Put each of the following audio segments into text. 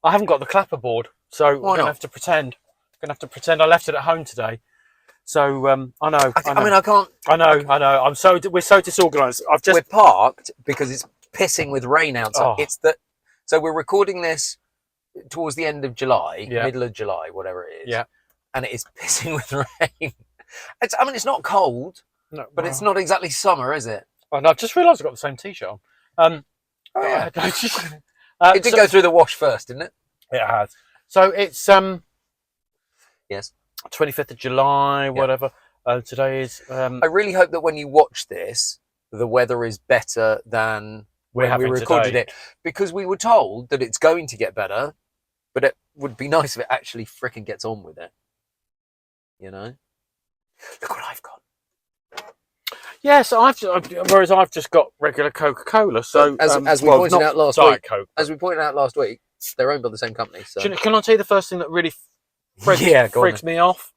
I haven't got the clapperboard, so Why I'm gonna not? have to pretend. I left it at home today. So I know. I mean, I can't. I know. We're so disorganised. We're parked because it's pissing with rain outside. Oh. It's that. So we're recording this towards the end of July, Yeah. middle of July, whatever it is. Yeah. And it is pissing with rain. It's not cold, No, but it's not exactly summer, is it? Oh, no, I've just realised I've got the same T-shirt on. Oh yeah. It did So, go through the wash first, didn't it? It has. So it's Yes. 25th of July, whatever. Today is. I really hope that when you watch this, the weather is better than when we recorded it, because we were told that it's going to get better, but it would be nice if it actually fricking gets on with it. You know? Look what I've got. Yes, whereas I've just got regular Coca-Cola. So as we pointed out last week, Coke. as we pointed out last week, they're owned by the same company. So can I tell you the first thing that really frigs me off?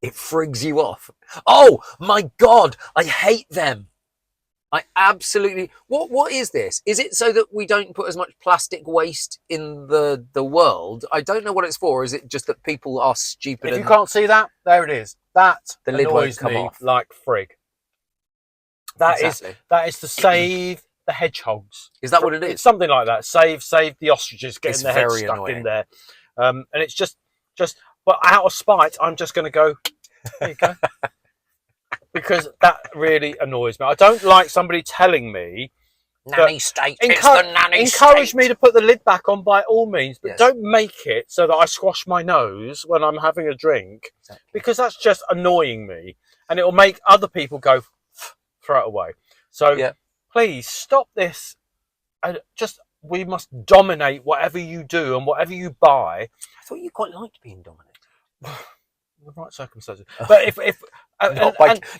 It frigs you off. Oh my God, I hate them. I absolutely. What is this? Is it so that we don't put as much plastic waste in the world? I don't know what it's for. Is it just that people are stupid? If you can't see that, there it is. That the lid won't annoys come me off. like frig. That Exactly. is to save the hedgehogs. Is that what it is? It's something like that. Save the ostriches getting their heads stuck annoying. in there. And it's just. But out of spite, I'm just going to go. There you go. Because that really annoys me. I don't like somebody telling me. Nanny state. It's the nanny encourage state. me to put the lid back on by all means, but Yes. don't make it so that I squash my nose when I'm having a drink, because that's just annoying me, and it will make other people go throw it away. So please stop this. We must dominate whatever you do and whatever you buy. I thought you quite liked being dominated. The right circumstances, but if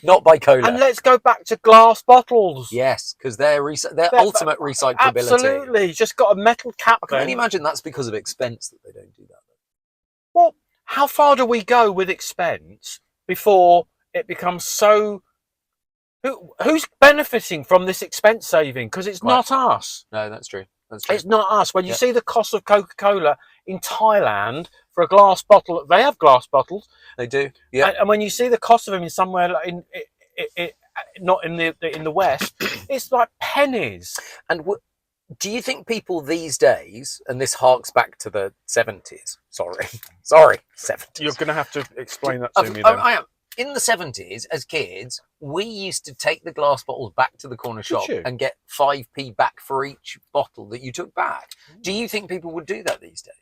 not by cola. And let's go back to glass bottles. Yes, because they're ultimate recyclability. Absolutely, just got a metal cap. I can only imagine that's because of expense that they don't do that. Well, how far do we go with expense before it becomes so? Who's benefiting from this expense saving? Because it's not us. No, that's true. That's true. It's not us. When you see the cost of Coca-Cola in Thailand for a glass bottle, they have glass bottles. They do. Yeah. And when you see the cost of them in somewhere like not in the West, it's like pennies. And do you think people these days, and this harks back to the 70s? Sorry, 70s. You're going to have to explain that to me then. I am. In the 70s, as kids, we used to take the glass bottles back to the corner shop and get 5p back for each bottle that you took back. Do you think people would do that these days?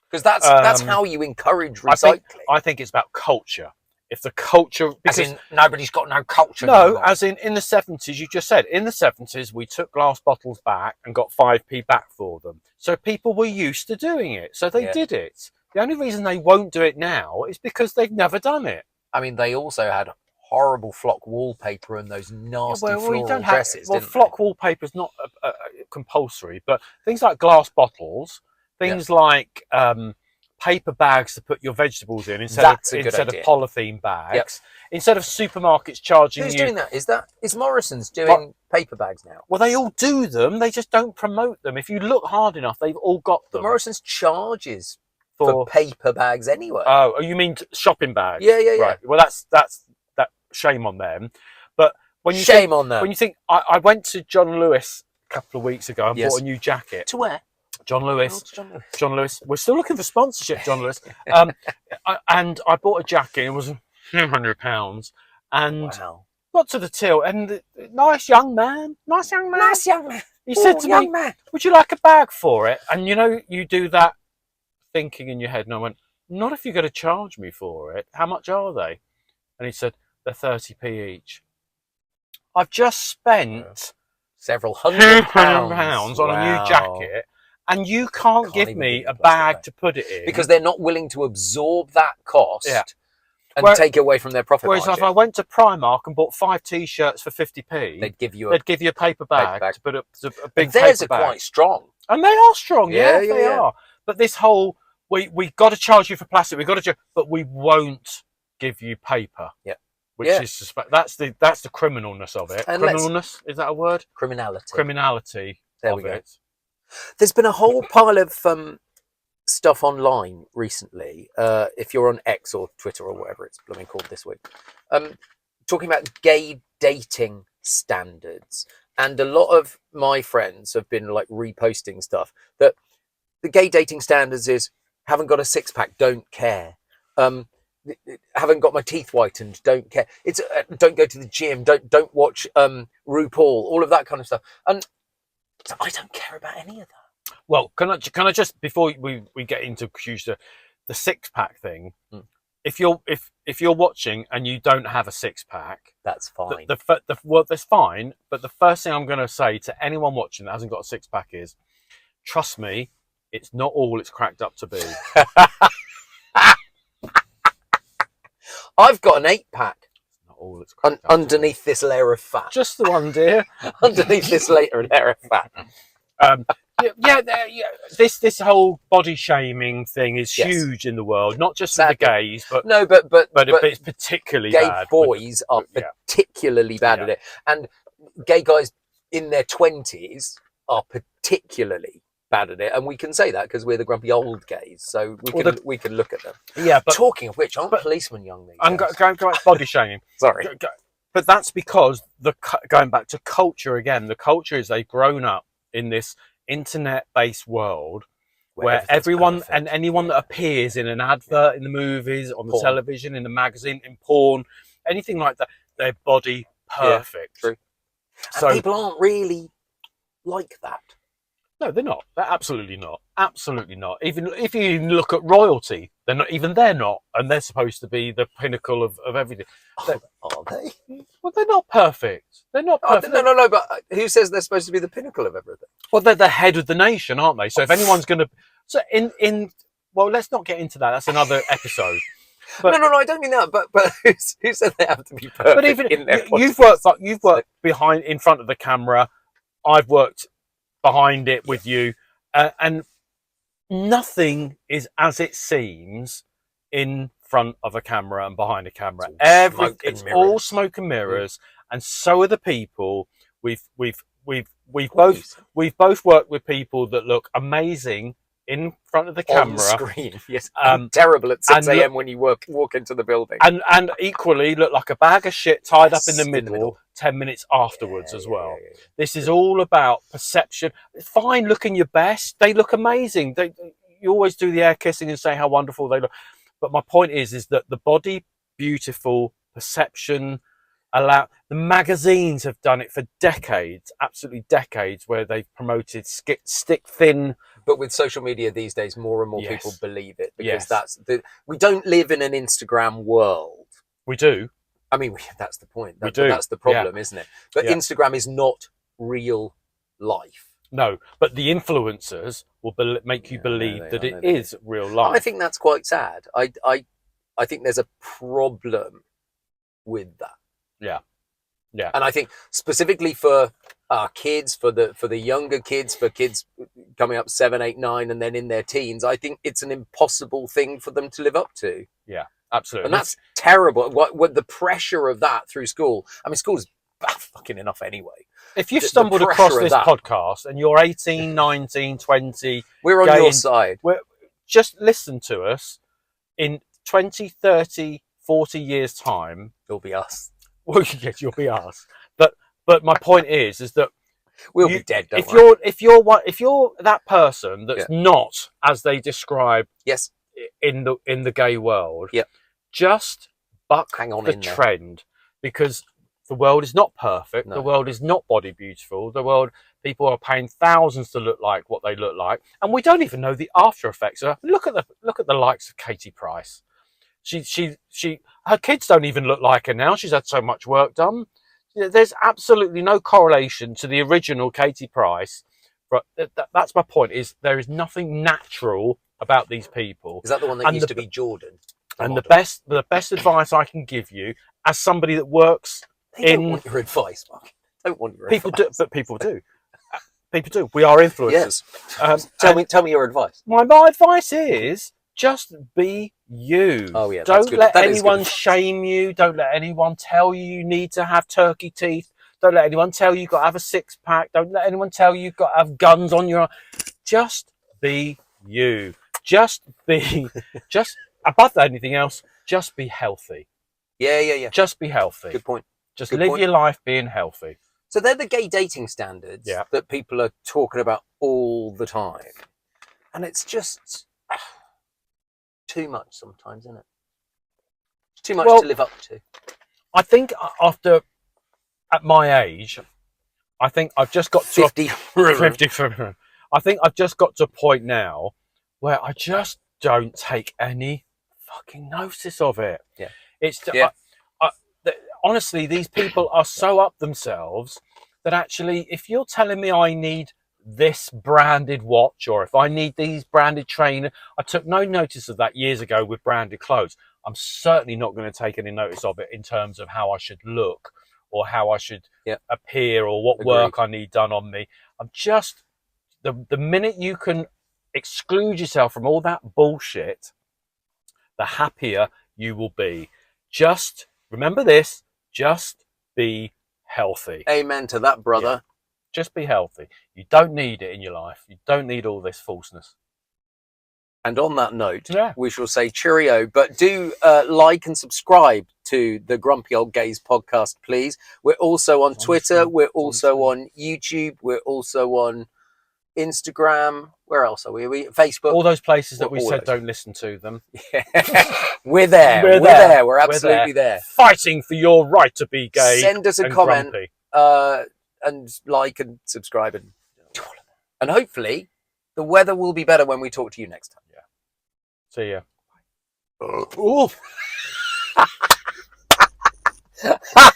Because that's how you encourage recycling. I think it's about culture. If the culture... As in, nobody's got no culture. No, anymore. as in the 70s, you just said, in the 70s, we took glass bottles back and got 5p back for them. So people were used to doing it. So they did it. The only reason they won't do it now is because they've never done it. I mean, they also had horrible flock wallpaper and those nasty floral dresses. Well, flock wallpaper is not compulsory, but things like glass bottles, things like paper bags to put your vegetables in instead of polythene bags, instead of supermarkets charging Who's doing that? Is Morrison's doing paper bags now? Well, they all do them. They just don't promote them. If you look hard enough, they've all got them. But Morrison's charges for paper bags anyway. Oh, you mean shopping bags? Yeah. Right. Well, that's shame on them. But when you when you think, I went to John Lewis a couple of weeks ago and bought a new jacket. To where? John Lewis. John Lewis. We're still looking for sponsorship, John Lewis. And I bought a jacket. It was £200, and got to the till, and nice young man. He said to me, "Would you like a bag for it?" And you do that thinking in your head, and I went, "Not if you're going to charge me for it. How much are they?" And he said, "They're 30p each." I've just spent several £100 on a new jacket, and you can't give me a bag to put it in because they're not willing to absorb that cost and take it away from their profit margin. Whereas if I went to Primark and bought 5 t-shirts for 50p, they'd give you a paper bag to put a big theirs paper bag. Are quite strong, and they are strong. Yeah, they are. But this whole we got to charge you for plastic. We got to, but we won't give you paper. Yeah. Which is that's the criminalness of it. And criminalness, is that a word? Criminality. Criminality. There we go. There's been a whole pile of stuff online recently. If you're on X or Twitter or whatever it's blooming called this week, talking about gay dating standards, and a lot of my friends have been like reposting stuff that the gay dating standards is haven't got a six-pack, don't care. Haven't got my teeth whitened, don't care. It's don't go to the gym, don't watch RuPaul, all of that kind of stuff. And I don't care about any of that. Well, can I just, before we get into the six-pack thing, if you're watching and you don't have a six-pack, that's fine. Well, that's fine. But the first thing I'm going to say to anyone watching that hasn't got a six-pack is, trust me, it's not all it's cracked up to be. I've got an 8-pack. Not all it's cracked up underneath this layer of fat. Just the one, dear. Underneath this layer of fat. This whole body shaming thing is huge in the world, not just for the gays, but it's particularly gay bad. Boys are particularly bad at it, and gay guys in their 20s are particularly bad at it, and we can say that because we're the grumpy old gays, so we can look at them. Yeah, but talking of which, aren't policemen young these days? I'm going to body shaming. Sorry, but that's because going back to culture again. The culture is they've grown up in this internet-based world where everyone and anyone that appears in an advert, in the movies, on the television, in the magazine, in porn, anything like that, they're body perfect. Yeah, true. So people aren't really like that. No, they're not. They're absolutely not. Absolutely not. Even if you look at royalty, they're not. Even they're not, and they're supposed to be the pinnacle of everything. Are they? Well, they're not perfect. They're not perfect. No. But who says they're supposed to be the pinnacle of everything? Well, they're the head of the nation, aren't they? So if anyone's going to, well, let's not get into that. That's another episode. But, no, I don't mean that. But who said they have to be perfect? But even you've worked in front of the camera. I've worked behind it with you, and nothing is as it seems in front of a camera and behind a camera. It's all smoke and mirrors, and so are the people. We've both worked with people that look amazing in front of the camera. On screen, yes. Terrible at 6 a.m. when you walk into the building. And equally look like a bag of shit tied up in the middle 10 minutes afterwards as well. Yeah. This is all about perception. It's fine looking your best. They look amazing. You always do the air kissing and say how wonderful they look. But my point is that the body beautiful perception the magazines have done it for decades, absolutely decades, where they've promoted stick thin. But with social media these days, more and more people believe it because we don't live in an Instagram world. We do. I mean, that's the point. That's the problem, isn't it? But Instagram is not real life. No, but the influencers will make you believe that it is real life. I think that's quite sad. I think there's a problem with that. Yeah. And I think specifically for our kids, for the younger kids, for kids coming up 7, 8, 9, and then in their teens, I think it's an impossible thing for them to live up to. Yeah, absolutely. And that's terrible. What the pressure of that through school. I mean, school's bad fucking enough anyway. If you've stumbled across this podcast and you're 18, 19, 20... We're on your side. Just listen to us. In 20, 30, 40 years' time... It'll be us. Well, yes, you'll be us. But my point is that we'll be dead. If you're that person that's not as they describe in the gay world, just buck the trend, because the world is not perfect. No. The world is not body beautiful. The world, people are paying thousands to look like what they look like, and we don't even know the after effects. Look at the likes of Katie Price. Her kids don't even look like her now. She's had so much work done. There's absolutely no correlation to the original Katie Price. But that's my point. Is there is nothing natural about these people. Is that the one that used to be Jordan? And the best advice I can give you, as somebody that works don't want your advice, Mark. Don't want your people advice. People do. People do. We are influencers. Yes. Tell me your advice. My advice is just be you. Oh yeah. Don't let anyone shame you. Don't let anyone tell you need to have turkey teeth. Don't let anyone tell you you've got to have a six-pack. Don't let anyone tell you you've got to have guns on your arm. Just be you. just be, just above anything else, just be healthy. Yeah. Just be healthy. Good point. Just Good live point. your life being healthy. So they're the gay dating standards that people are talking about all the time. And it's just too much sometimes, isn't it? It's too much to live up to. I think at my age, I think I've just got to 50. 50. I think I've just got to a point now where I just don't take any fucking notice of it. Yeah. It's honestly, these people are so up themselves that actually, if you're telling me I need this branded watch or if I need these branded trainers, I took no notice of that years ago with branded clothes. I'm certainly not going to take any notice of it in terms of how I should look or how I should appear or what work I need done on me. I'm just, the minute you can exclude yourself from all that bullshit, the happier you will be. Just remember this, just be healthy. Amen to that, brother. Yeah. Just be healthy. You don't need it in your life. You don't need all this falseness. And on that note, we shall say cheerio. But do like and subscribe to the Grumpy Old Gays podcast, please. We're also on Twitter. We're also on YouTube. We're also on Instagram. Where else are we? Facebook. All those places that we said don't listen to them. We're there. We're there. We're absolutely there. Fighting for your right to be gay. Send us a comment. And like and subscribe. And hopefully the weather will be better when we talk to you next time. Yeah. See ya. Ooh.